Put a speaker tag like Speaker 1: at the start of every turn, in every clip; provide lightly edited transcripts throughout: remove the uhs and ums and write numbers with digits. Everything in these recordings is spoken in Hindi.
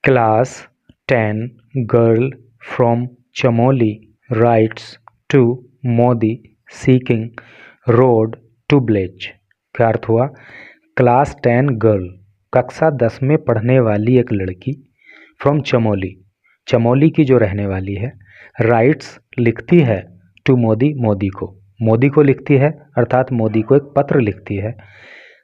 Speaker 1: Class 10 girl from Chamoli writes to Modi seeking road to village। क्या अर्थ हुआ? क्लास 10 गर्ल, कक्षा 10 में पढ़ने वाली एक लड़की, फ्रॉम चमोली, चमोली की जो रहने वाली है, राइट्स लिखती है, टू मोदी, मोदी को लिखती है, अर्थात मोदी को एक पत्र लिखती है।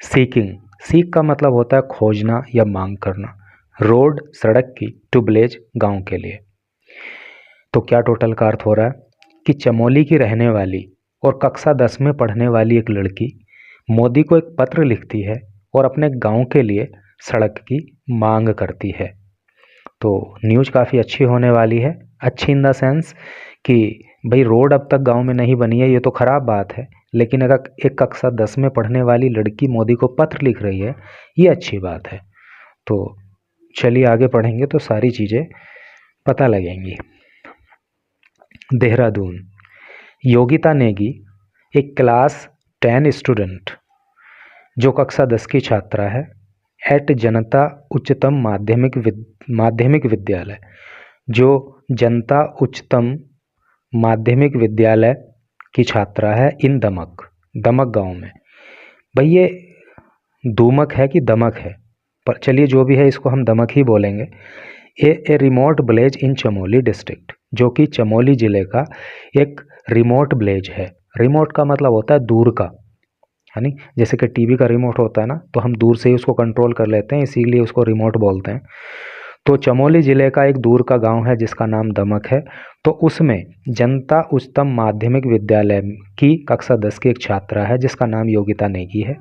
Speaker 1: सीकिंग, सीक का मतलब होता है खोजना या मांग करना, रोड सड़क की, टू विलेज गांव के लिए। तो क्या टोटल का अर्थ हो रहा है कि चमोली की रहने वाली और कक्षा 10 में पढ़ने वाली एक लड़की मोदी को एक पत्र लिखती है और अपने गांव के लिए सड़क की मांग करती है। तो न्यूज़ काफ़ी अच्छी होने वाली है, अच्छी इन द सेंस कि भाई रोड अब तक गांव में नहीं बनी है, ये तो ख़राब बात है, लेकिन अगर एक कक्षा 10 में पढ़ने वाली लड़की मोदी को पत्र लिख रही है, ये अच्छी बात है। तो चलिए आगे पढ़ेंगे तो सारी चीज़ें पता लगेंगी। देहरादून, योगिता नेगी, एक क्लास 10 स्टूडेंट जो कक्षा 10 की छात्रा है, एट जनता उच्चतम माध्यमिक विद्यालय, जो जनता उच्चतम माध्यमिक विद्यालय की छात्रा है, इन दमक गांव में। भाई ये दूमक है कि दमक है, पर चलिए जो भी है इसको हम दमक ही बोलेंगे। A remote village in Chamoli district, जो कि चमोली ज़िले का एक रिमोट विलेज है। रिमोट का मतलब होता है दूर का, है नी, जैसे कि टीवी का रिमोट होता है ना, तो हम दूर से ही उसको कंट्रोल कर लेते हैं, इसीलिए उसको रिमोट बोलते हैं। तो चमोली ज़िले का एक दूर का गांव है जिसका नाम दमक है। तो उसमें जनता उच्चतम माध्यमिक विद्यालय की कक्षा 10 की एक छात्रा है जिसका नाम योगिता नेगी है।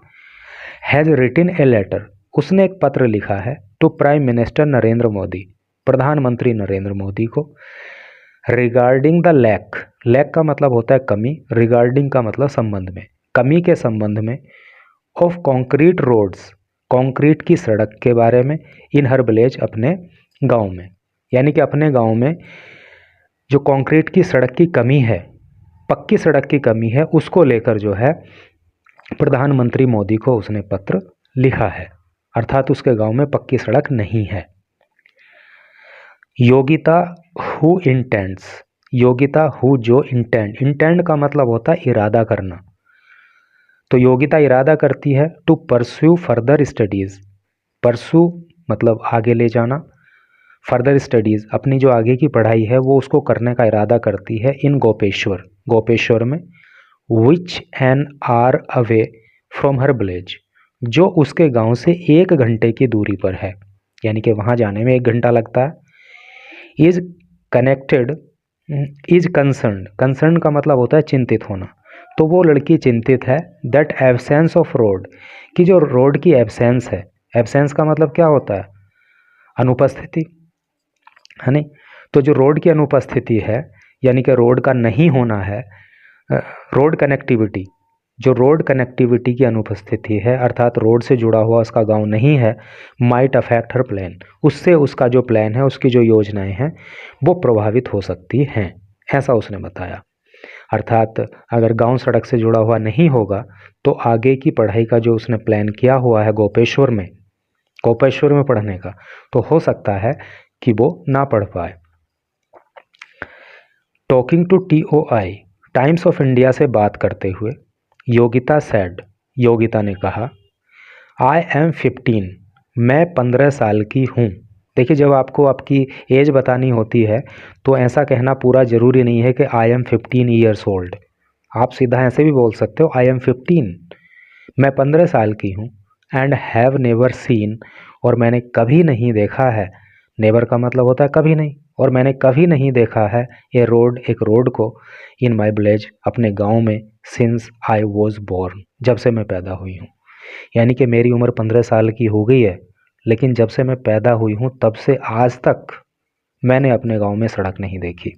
Speaker 1: हैज़ रिटिन ए लेटर, उसने एक पत्र लिखा है, to prime minister Narendra Modi, प्रधानमंत्री नरेंद्र मोदी को, रिगार्डिंग द लैक का मतलब होता है कमी, रिगार्डिंग का मतलब संबंध में, कमी के संबंध में, ऑफ कॉन्क्रीट रोड्स, कॉन्क्रीट की सड़क के बारे में, इन हर विलेज, अपने गांव में, यानी कि अपने गांव में जो कॉन्क्रीट की सड़क की कमी है, पक्की सड़क की कमी है, उसको लेकर जो है प्रधानमंत्री मोदी को उसने पत्र लिखा है, अर्थात उसके गांव में पक्की सड़क नहीं है। Yogita who intends, Yogita who जो इंटेंड का मतलब होता है इरादा करना। तो योगिता इरादा करती है to pursue further studies, pursue मतलब आगे ले जाना, फर्दर स्टडीज़ अपनी जो आगे की पढ़ाई है वो उसको करने का इरादा करती है, इन गोपेश्वर में, which an are away from her village, जो उसके गांव से 1 घंटे की दूरी पर है, यानी कि वहाँ जाने में 1 घंटा लगता है। इज कनेक्टेड, इज कंसर्न का मतलब होता है चिंतित होना। तो वो लड़की चिंतित है, दैट एब्सेंस ऑफ रोड, कि जो रोड की एब्सेंस है, एब्सेंस का मतलब क्या होता है? अनुपस्थिति, है नहीं। तो जो रोड की अनुपस्थिति है, यानी कि रोड का नहीं होना है, रोड कनेक्टिविटी, जो रोड कनेक्टिविटी की अनुपस्थिति है, अर्थात रोड से जुड़ा हुआ उसका गांव नहीं है, माइट अफेक्ट हर प्लान, उससे उसका जो प्लान है, उसकी जो योजनाएं हैं वो प्रभावित हो सकती हैं, ऐसा उसने बताया। अर्थात अगर गांव सड़क से जुड़ा हुआ नहीं होगा तो आगे की पढ़ाई का जो उसने प्लान किया हुआ है गोपेश्वर में पढ़ने का, तो हो सकता है कि वो ना पढ़ पाए। Talking to TOI, Times of India से बात करते हुए, योगिता ने कहा, आई एम 15, मैं 15 साल की हूँ। देखिए, जब आपको आपकी एज बतानी होती है तो ऐसा कहना पूरा ज़रूरी नहीं है कि आई एम 15 ईयर्स ओल्ड, आप सीधा ऐसे भी बोल सकते हो आई एम 15, मैं 15 साल की हूँ। एंड हैव नेवर सीन, और मैंने कभी नहीं देखा है, नेवर का मतलब होता है कभी नहीं, और मैंने कभी नहीं देखा है ये रोड, एक रोड को, इन माई विलेज, अपने गांव में, सिंस आई वॉज बोर्न, जब से मैं पैदा हुई हूँ। यानी कि मेरी उम्र 15 साल की हो गई है, लेकिन जब से मैं पैदा हुई हूँ तब से आज तक मैंने अपने गांव में सड़क नहीं देखी,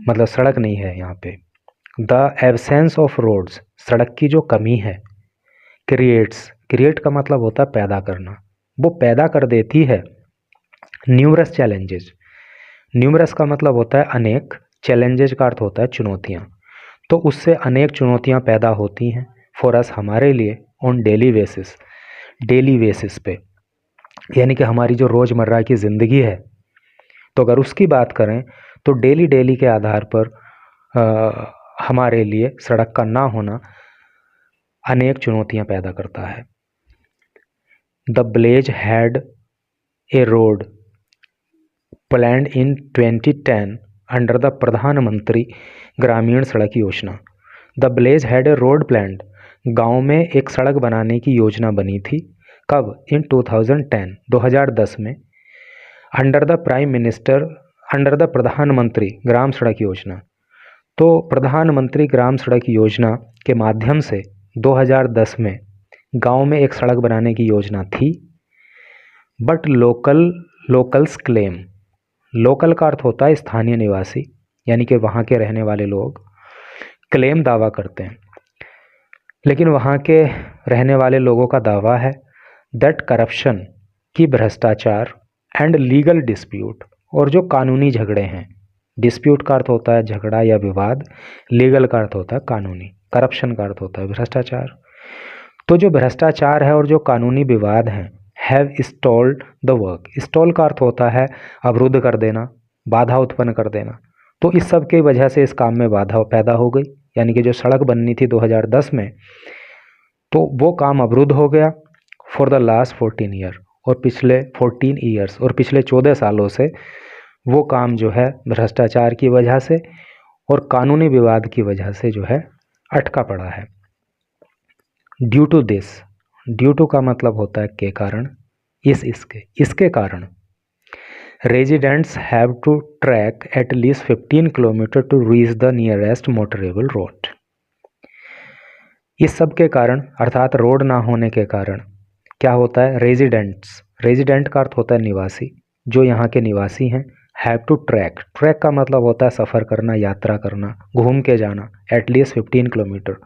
Speaker 1: मतलब सड़क नहीं है यहाँ पे। द एब्सेंस ऑफ रोड्स, सड़क की जो कमी है, क्रिएट का मतलब होता है पैदा करना, वो पैदा कर देती है न्यूमरस चैलेंजेस, न्यूमरस का मतलब होता है अनेक, चैलेंजेस का अर्थ होता है चुनौतियाँ, तो उससे अनेक चुनौतियाँ पैदा होती हैं फॉर अस, हमारे लिए, ऑन डेली बेसिस पे। यानी कि हमारी जो रोज़मर्रा की ज़िंदगी है, तो अगर उसकी बात करें तो डेली डेली के आधार पर हमारे लिए सड़क का ना होना अनेक चुनौतियां पैदा करता है। The village had a road planned in 2010 under the प्रधानमंत्री ग्रामीण सड़क योजना। The village had a road planned, गांव में एक सड़क बनाने की योजना बनी थी। कब? इन 2010, 2010 में। Under the prime minister, under the प्रधानमंत्री ग्राम सड़क योजना। तो प्रधानमंत्री ग्राम सड़क योजना के माध्यम से 2010 में गांव में एक सड़क बनाने की योजना थी। बट लोकल्स क्लेम, लोकल का अर्थ होता है स्थानीय निवासी, यानी कि वहाँ के रहने वाले लोग क्लेम दावा करते हैं, लेकिन वहाँ के रहने वाले लोगों का दावा है दैट करप्शन, की भ्रष्टाचार एंड लीगल डिस्प्यूट, और जो कानूनी झगड़े हैं, डिस्प्यूट का अर्थ होता है झगड़ा या विवाद, लीगल का अर्थ होता है कानूनी, करप्शन का अर्थ होता है भ्रष्टाचार। तो जो भ्रष्टाचार है और जो कानूनी विवाद हैं, have stalled the work, stall का अर्थ होता है अवरुद्ध कर देना, बाधा उत्पन्न कर देना। तो इस सब की वजह से इस काम में बाधा पैदा हो गई, यानी कि जो सड़क बननी थी 2010 में, तो वो काम अवरुद्ध हो गया फॉर द लास्ट 14 ईयर, और पिछले 14 ईयर्स और पिछले 14 सालों से वो काम जो है भ्रष्टाचार की वजह से और कानूनी विवाद की वजह से जो है अटका पड़ा है। Due to this, due to का मतलब होता है के कारण, इसके कारण residents have to trek at least 15 kilometre to reach the nearest motorable road. इस सब के कारण, अर्थात रोड ना होने के कारण क्या होता है, रेजिडेंट्स, रेजिडेंट का अर्थ होता है निवासी, जो यहाँ के निवासी हैं, हैव टू ट्रैक, ट्रैक का मतलब होता है सफ़र करना, यात्रा करना, घूम के जाना, एटलीस्ट 15 किलोमीटर,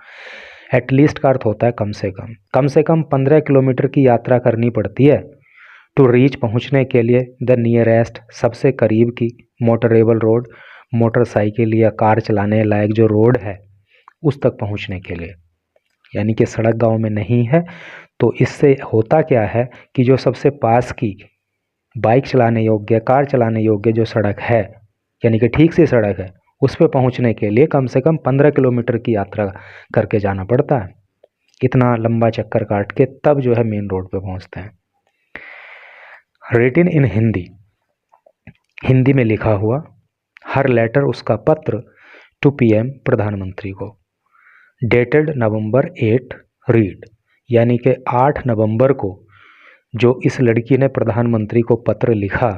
Speaker 1: एटलीस्ट का अर्थ होता है कम से कम 15 किलोमीटर की यात्रा करनी पड़ती है टू रीच, पहुँचने के लिए, द नियरेस्ट, सबसे करीब की, मोटरेबल रोड, मोटरसाइकिल या कार चलाने लायक जो रोड है उस तक पहुँचने के लिए। यानी कि सड़क गांव में नहीं है, तो इससे होता क्या है कि जो सबसे पास की बाइक चलाने योग्य, कार चलाने योग्य जो सड़क है, यानी कि ठीक सी सड़क है, उस पर पहुंचने के लिए कम से कम 15 किलोमीटर की यात्रा करके जाना पड़ता है। इतना लंबा चक्कर काट के तब जो है मेन रोड पे पहुंचते हैं। रिटन इन हिंदी, हिंदी में लिखा हुआ, हर लेटर, उसका पत्र, टू पीएम, प्रधानमंत्री को, डेटेड नवंबर 8, रीड, यानी कि 8 नवंबर को जो इस लड़की ने प्रधानमंत्री को पत्र लिखा,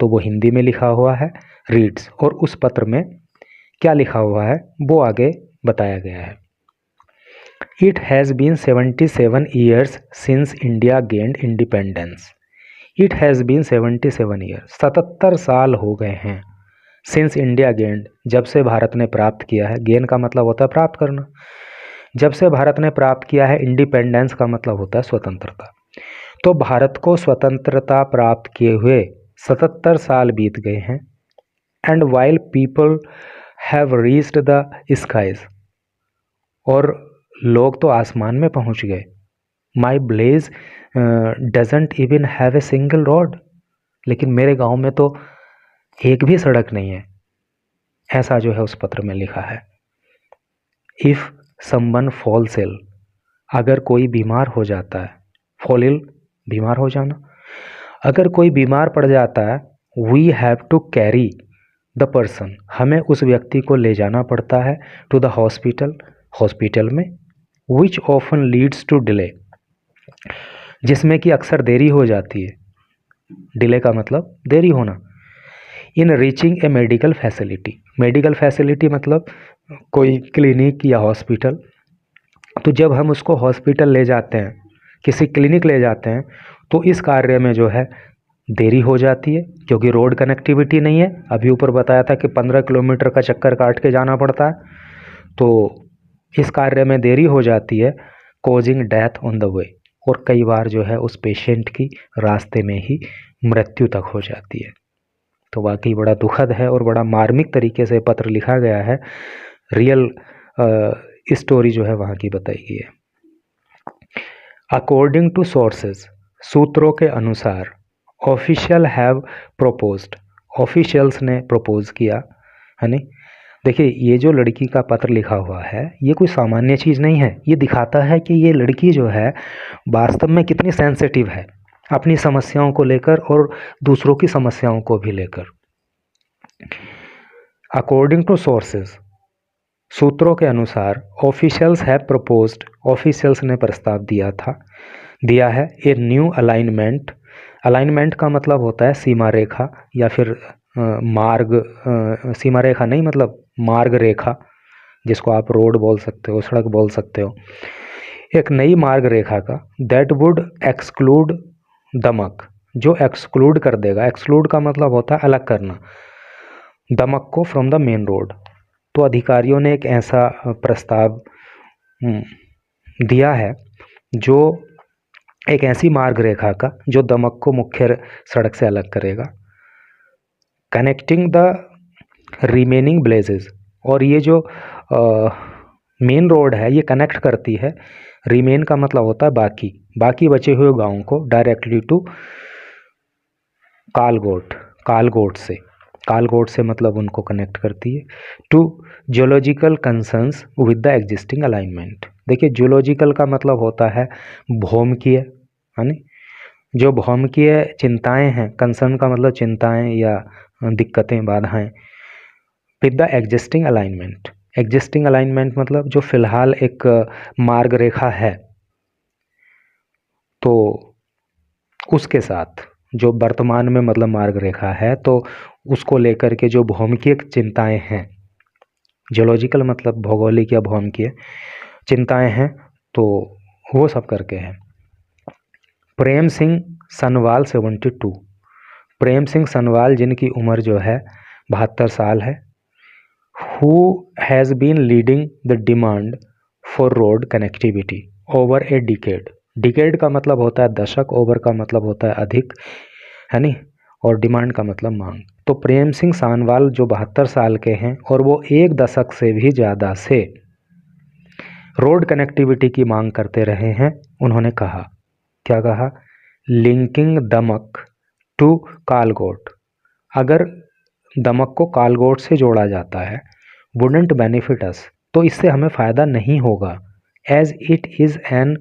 Speaker 1: तो वो हिंदी में लिखा हुआ है, रीड्स, और उस पत्र में क्या लिखा हुआ है वो आगे बताया गया है। It has been 77 years since India gained independence. It has been 77 years, 77 साल हो गए हैं, सिंस इंडिया गेन्ड, जब से भारत ने प्राप्त किया है, गेन का मतलब होता है प्राप्त करना, जब से भारत ने प्राप्त किया है, इंडिपेंडेंस का मतलब होता है स्वतंत्रता। तो भारत को स्वतंत्रता प्राप्त किए हुए 77 साल बीत गए हैं। And while people have reached the skies, और लोग तो आसमान में पहुंच गए। My village doesn't even have a single road, लेकिन मेरे गांव में तो एक भी सड़क नहीं है, ऐसा जो है उस पत्र में लिखा है। इफ़ समवन फॉल्स इल, अगर कोई बीमार हो जाता है, फॉल इल बीमार हो जाना, अगर कोई बीमार पड़ जाता है, we have to carry the person, हमें उस व्यक्ति को ले जाना पड़ता है, टू द हॉस्पिटल, हॉस्पिटल में, विच ऑफन लीड्स टू डिले, जिसमें कि अक्सर देरी हो जाती है, डिले का मतलब देरी होना, इन रीचिंग ए मेडिकल फैसिलिटी, मेडिकल फैसिलिटी मतलब कोई क्लिनिक या हॉस्पिटल। तो जब हम उसको हॉस्पिटल ले जाते हैं, किसी क्लिनिक ले जाते हैं, तो इस कार्य में जो है देरी हो जाती है, क्योंकि रोड कनेक्टिविटी नहीं है। अभी ऊपर बताया था कि 15 किलोमीटर का चक्कर काट के जाना पड़ता है, तो इस कार्य में देरी हो जाती है, causing death on the way, और कई बार जो है उस पेशेंट की रास्ते में ही मृत्यु तक हो जाती है। तो वाकई बड़ा दुखद है और बड़ा मार्मिक तरीके से पत्र लिखा गया है, रियल स्टोरी जो है वहाँ की बताई गई है। अकॉर्डिंग टू सोर्सेज, सूत्रों के अनुसार, ऑफिशियल हैव प्रोपोज्ड, ऑफिशियल्स ने प्रपोज किया, है नहीं। देखिए ये जो लड़की का पत्र लिखा हुआ है ये कोई सामान्य चीज़ नहीं है, ये दिखाता है कि ये लड़की जो है वास्तव में कितनी सेंसिटिव है अपनी समस्याओं को लेकर और दूसरों की समस्याओं को भी लेकर। अकॉर्डिंग टू सोर्सेज, सूत्रों के अनुसार ऑफिशियल्स हैव प्रपोज्ड, ऑफिशियल्स ने प्रस्ताव दिया है ए न्यू अलाइनमेंट। अलाइनमेंट का मतलब होता है सीमा रेखा या फिर मार्ग, सीमा रेखा नहीं मतलब मार्ग रेखा, जिसको आप रोड बोल सकते हो, सड़क बोल सकते हो, एक नई मार्ग रेखा का। दैट वुड एक्सक्लूड दमक, जो एक्सक्लूड कर देगा, एक्सक्लूड का मतलब होता है अलग करना, दमक को फ्रॉम द मेन रोड। तो अधिकारियों ने एक ऐसा प्रस्ताव दिया है जो एक ऐसी मार्ग रेखा का जो दमक को मुख्य सड़क से अलग करेगा। कनेक्टिंग द रिमेनिंग ब्लेजेस, और ये जो मेन रोड है ये कनेक्ट करती है, रिमेन का मतलब होता है बाकी बचे हुए गांवों को डायरेक्टली टू कालगोट से मतलब उनको कनेक्ट करती है। To geological concerns with the existing alignment. देखिए जियोलॉजिकल का मतलब होता है भौमिकीय, है ना, जो भौमिकीय चिंताएं हैं, कंसर्न का मतलब चिंताएं या दिक्कतें, बाधाएं, with the existing alignment. Existing alignment मतलब जो फिलहाल एक मार्ग रेखा है तो उसके साथ, जो वर्तमान में मतलब मार्ग रेखा है तो उसको लेकर के जो भौमिकीय चिंताएं हैं, जियोलॉजिकल मतलब भौगोलिक या भौमिकीय चिंताएं हैं, तो वो सब करके है। प्रेम सिंह सनवाल 72, प्रेम सिंह सनवाल जिनकी उम्र जो है 72 साल है। Who has been leading the demand for road connectivity over a decade का मतलब होता है दशक, ओवर का मतलब होता है अधिक, है नी, और डिमांड का मतलब मांग। तो प्रेम सिंह सानवाल जो 72 साल के हैं और वो एक दशक से भी ज़्यादा से रोड कनेक्टिविटी की मांग करते रहे हैं। उन्होंने कहा, क्या कहा, लिंकिंग दमक टू कालगोट, अगर दमक को कालगोट से जोड़ा जाता है, वुडंट बेनिफिट अस, तो इससे हमें फ़ायदा नहीं होगा, as it is an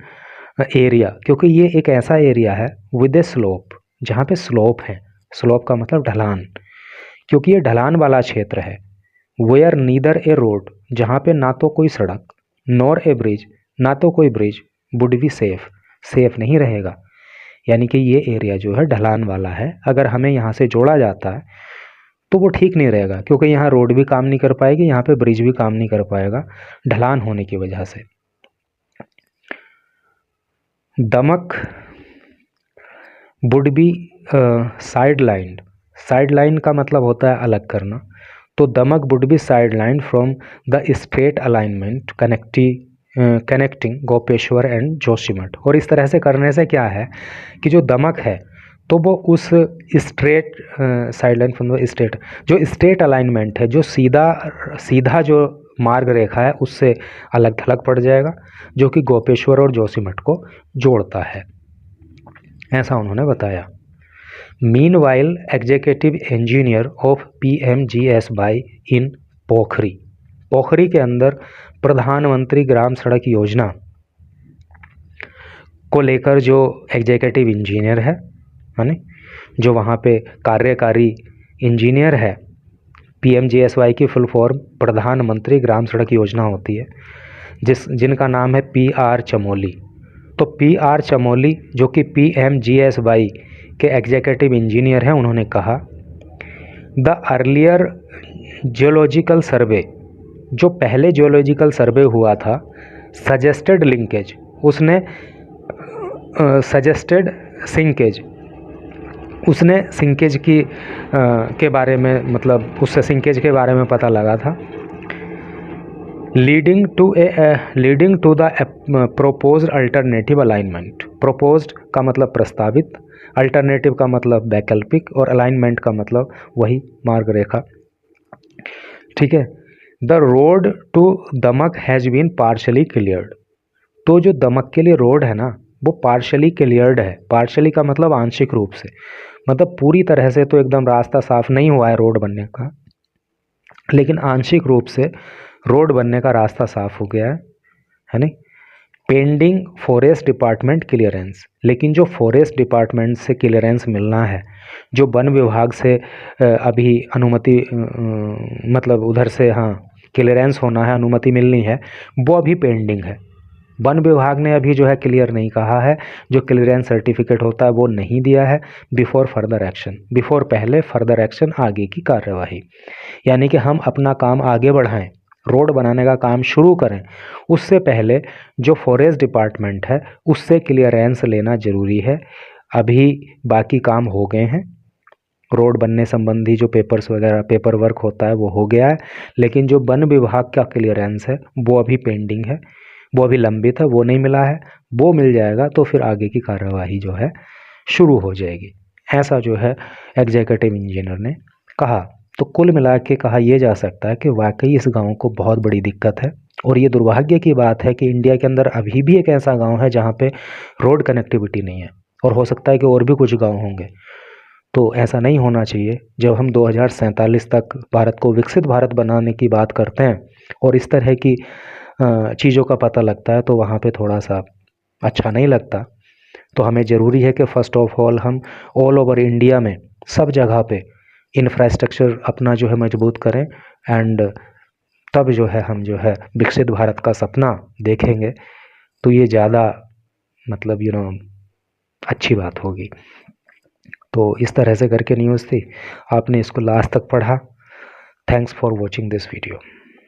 Speaker 1: area, क्योंकि ये एक ऐसा एरिया है विद ए स्लोप, जहाँ पे स्लोप है, स्लोप का मतलब ढलान, क्योंकि ये ढलान वाला क्षेत्र है। वेयर नीदर ए रोड, जहाँ पे ना तो कोई सड़क, नॉर ए ब्रिज, ना तो कोई ब्रिज, वुड बी सेफ नहीं रहेगा। यानी कि ये एरिया जो है ढलान वाला है, अगर हमें यहाँ से जोड़ा जाता है तो वो ठीक नहीं रहेगा, क्योंकि यहाँ रोड भी काम नहीं कर पाएगी, यहाँ पे ब्रिज भी काम नहीं कर पाएगा ढलान होने की वजह से। दमक वुड बी साइड लाइन का मतलब होता है अलग करना, तो दमक would be side line from the straight alignment connecting Gopeshwar and Joshimath. और इस तरह से करने से क्या है कि जो दमक है तो वो उस straight side line from the straight, जो स्ट्रेट अलाइनमेंट है, जो सीधा जो मार्ग रेखा है उससे अलग थलग पड़ जाएगा, जो कि गोपेश्वर और जोशीमठ को जोड़ता है, ऐसा उन्होंने बताया। Meanwhile executive engineer of PMGSY इन पोखरी के अंदर प्रधानमंत्री ग्राम सड़क योजना को लेकर जो एग्जीक्यूटिव इंजीनियर है ना, जो वहाँ पे कार्यकारी इंजीनियर है, PMGSY की फुल फॉर्म प्रधानमंत्री ग्राम सड़क योजना होती है, जिनका नाम है PR चमोली। तो PR चमोली जो कि PMGSY के एग्जीक्यूटिव इंजीनियर हैं, उन्होंने कहा द अर्लियर जियोलॉजिकल सर्वे, जो पहले जियोलॉजिकल सर्वे हुआ था, सजेस्टेड लिंकेज, उसने सजेस्टेड सिंकेज, उसने सिंकेज की के बारे में, मतलब उससे सिंकेज के बारे में पता लगा था। Leading to the proposed alternative alignment, proposed का मतलब प्रस्तावित, अल्टरनेटिव का मतलब वैकल्पिक, और अलाइनमेंट का मतलब वही मार्ग रेखा, ठीक है। The road to Damak has been partially cleared, तो जो दमक के लिए रोड है ना वो पार्शली क्लियर्ड है, पार्शली का मतलब आंशिक रूप से, मतलब पूरी तरह से तो एकदम रास्ता साफ नहीं हुआ है रोड बनने का, लेकिन आंशिक रूप से रोड बनने का रास्ता साफ हो गया है नहीं। पेंडिंग फॉरेस्ट डिपार्टमेंट क्लियरेंस, लेकिन जो फॉरेस्ट डिपार्टमेंट से क्लियरेंस मिलना है, जो वन विभाग से अभी अनुमति मतलब उधर से हाँ क्लियरेंस होना है, अनुमति मिलनी है, वो अभी पेंडिंग है। वन विभाग ने अभी जो है क्लियर नहीं कहा है, जो क्लियरेंस सर्टिफिकेट होता है वो नहीं दिया है। बिफोर फर्दर एक्शन, बिफोर पहले फर्दर एक्शन आगे की कार्यवाही, यानी कि हम अपना काम आगे बढ़ाएं, रोड बनाने का काम शुरू करें, उससे पहले जो फॉरेस्ट डिपार्टमेंट है उससे क्लियरेंस लेना ज़रूरी है। अभी बाकी काम हो गए हैं, रोड बनने संबंधी जो पेपर्स वगैरह पेपर वर्क होता है वो हो गया है, लेकिन जो वन विभाग का क्लियरेंस है वो अभी पेंडिंग है, वो अभी लंबित है, वो नहीं मिला है। वो मिल जाएगा तो फिर आगे की कार्यवाही जो है शुरू हो जाएगी, ऐसा जो है एग्जीक्यूटिव इंजीनियर ने कहा। तो कुल मिला के कहा यह जा सकता है कि वाकई इस गांव को बहुत बड़ी दिक्कत है, और ये दुर्भाग्य की बात है कि इंडिया के अंदर अभी भी एक ऐसा गांव है जहां पे रोड कनेक्टिविटी नहीं है, और हो सकता है कि और भी कुछ गांव होंगे। तो ऐसा नहीं होना चाहिए। जब हम 2047 तक भारत को विकसित भारत बनाने की बात करते हैं और इस तरह की चीज़ों का पता लगता है तो वहाँ पे थोड़ा सा अच्छा नहीं लगता। तो हमें ज़रूरी है कि फ़र्स्ट ऑफ ऑल हम ऑल ओवर इंडिया में सब जगह पे इंफ्रास्ट्रक्चर अपना जो है मजबूत करें, एंड तब जो है हम जो है विकसित भारत का सपना देखेंगे। तो ये ज़्यादा मतलब अच्छी बात होगी। तो इस तरह से करके न्यूज़ थी, आपने इसको लास्ट तक पढ़ा। Thanks for watching this video.